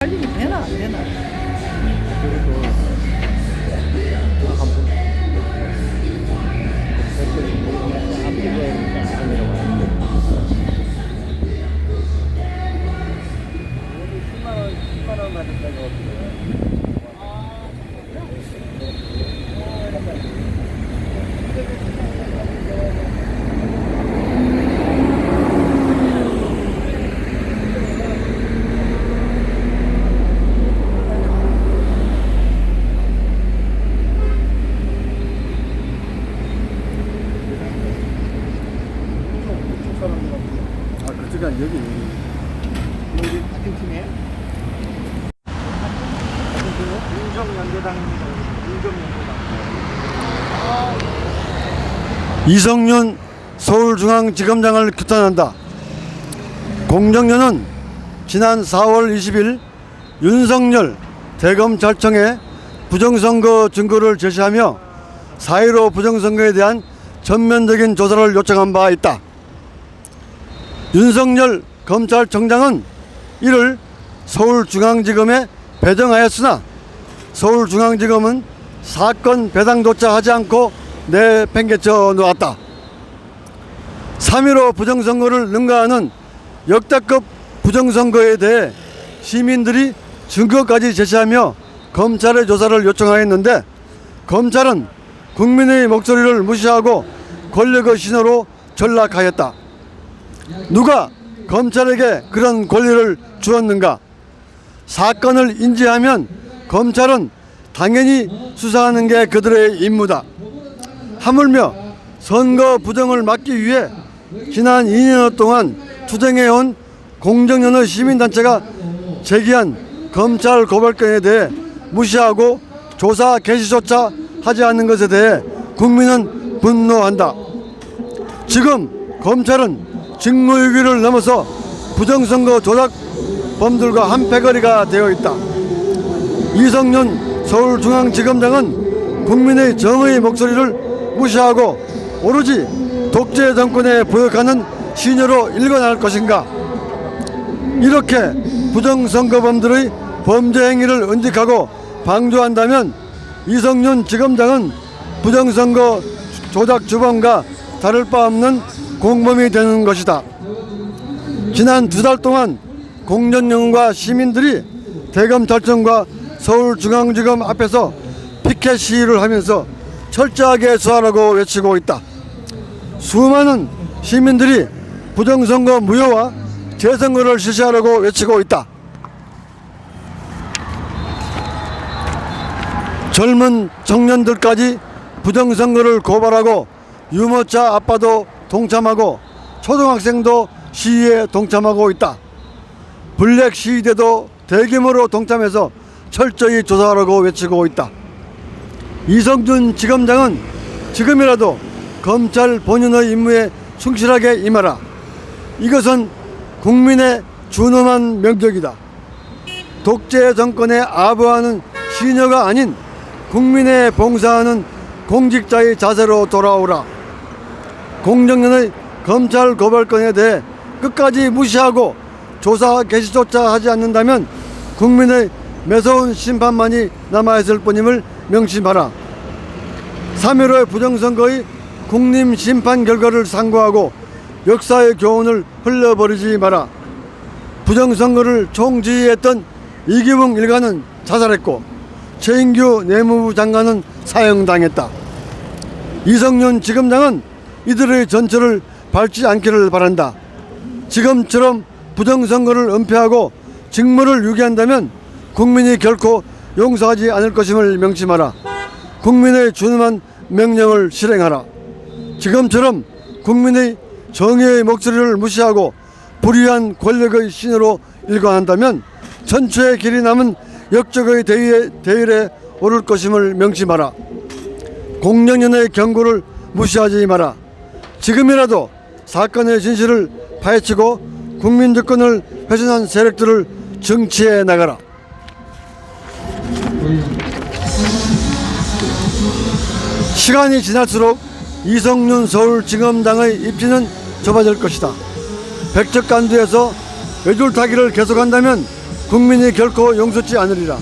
관리이 되나 안 되나? 그래도 한번 그쪽은 여기 같은 팀이에요? 같은 팀이요? 윤정연대당입니다. 윤정연대당. 이성윤 서울중앙지검장을 규탄한다. 공정위는 지난 4월 20일 윤석열 대검찰청에 부정선거 증거를 제시하며 4.15 부정선거에 대한 전면적인 조사를 요청한 바 있다. 윤석열 검찰청장은 이를 서울중앙지검에 배정하였으나 서울중앙지검은 사건 배당조차 하지 않고 내팽개쳐 놓았다. 3.15 부정선거를 능가하는 역대급 부정선거에 대해 시민들이 증거까지 제시하며 검찰의 조사를 요청하였는데 검찰은 국민의 목소리를 무시하고 권력의 신호로 전락하였다. 누가 검찰에게 그런 권리를 주었는가? 사건을 인지하면 검찰은 당연히 수사하는 게 그들의 임무다. 하물며 선거 부정을 막기 위해 지난 2년 동안 투쟁해온 공정연의 시민단체가 제기한 검찰 고발건에 대해 무시하고 조사 개시조차 하지 않는 것에 대해 국민은 분노한다. 지금 검찰은 직무유기를 넘어서 부정선거 조작범들과 한패거리가 되어 있다. 이성윤 서울중앙지검장은 국민의 정의의 목소리를 무시하고 오로지 독재 정권에 부역하는 시녀로 일관할 것인가? 이렇게 부정선거범들의 범죄 행위를 은직하고 방조한다면 이성윤 지검장은 부정선거 조작 주범과 다를 바 없는 공범이 되는 것이다. 지난 2달 동안 공전영과 시민들이 대검찰청과 서울중앙지검 앞에서 피켓 시위를 하면서 철저하게 수사하라고 외치고 있다. 수많은 시민들이 부정선거 무효와 재선거를 실시하라고 외치고 있다. 젊은 청년들까지 부정선거를 고발하고 유모차 아빠도 동참하고 초등학생도 시위에 동참하고 있다. 블랙 시위대도 대규모로 동참해서 철저히 조사하라고 외치고 있다. 이성윤 지검장은 지금이라도 검찰 본연의 임무에 충실하게 임하라. 이것은 국민의 준엄한 명령이다. 독재 정권에 아부하는 시녀가 아닌 국민에 봉사하는 공직자의 자세로 돌아오라. 공정연의 검찰 고발건에 대해 끝까지 무시하고 조사 개시조차 하지 않는다면 국민의 매서운 심판만이 남아있을 뿐임을 명심하라. 3.15 부정선거의 국민심판 결과를 상고하고 역사의 교훈을 흘려버리지 마라. 부정선거를 총지휘했던 이기붕 일가는 자살했고 최인규 내무부 장관은 사형당했다. 이성윤 지검장은 이들의 전철을 밟지 않기를 바란다. 지금처럼 부정선거를 은폐하고 직무를 유기한다면 국민이 결코 용서하지 않을 것임을 명심하라. 국민의 준엄한 명령을 실행하라. 지금처럼 국민의 정의의 목소리를 무시하고 불의한 권력의 신으로 일관한다면 전초의 길이 남은 역적의 대일에 오를 것임을 명심하라. 공정연의 경고를 무시하지 마라. 지금이라도 사건의 진실을 파헤치고 국민 주권을 훼손한 세력들을 정치해 나가라. 시간이 지날수록 이성윤 서울지검장의 입지는 좁아질 것이다. 백척간두에서 외줄타기를 계속한다면 국민이 결코 용서치 않으리라.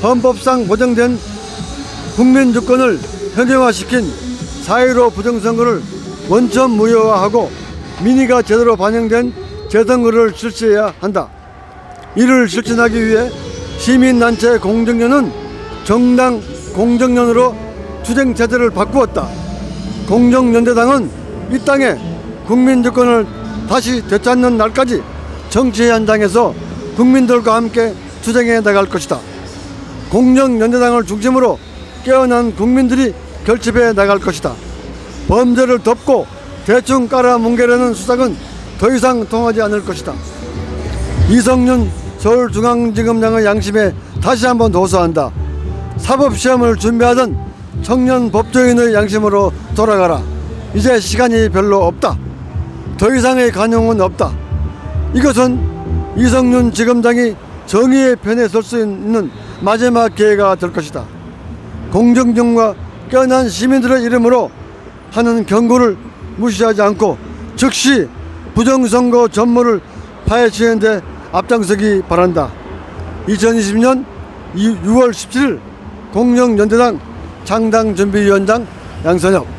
헌법상 보장된 국민주권을 현행화시킨 4.15 부정선거를 원천 무효화하고 민의가 제대로 반영된 재선거를 실시해야 한다. 이를 실천하기 위해 시민단체 공정련은 정당 공정련으로 투쟁체제를 바꾸었다. 공정연대당은 이 땅에 국민주권을 다시 되찾는 날까지 정치 현장에서 국민들과 함께 투쟁해 나갈 것이다. 공정연대당을 중심으로 깨어난 국민들이 결집해 나갈 것이다. 범죄를 덮고 대충 깔아뭉개려는 수작은 더 이상 통하지 않을 것이다. 이성윤 서울중앙지검장의 양심에 다시 한번 호소한다. 사법시험을 준비하던 청년 법조인의 양심으로 돌아가라. 이제 시간이 별로 없다. 더 이상의 관용은 없다. 이것은 이성윤 지검장이 정의의 편에 설 수 있는 마지막 기회가 될 것이다. 공정정과 깨어난 시민들의 이름으로 하는 경고를 무시하지 않고 즉시 부정선거 전모를 파헤치는 데 앞장서기 바란다. 2020년 6월 17일 공정연대당 창당준비위원장 양선혁.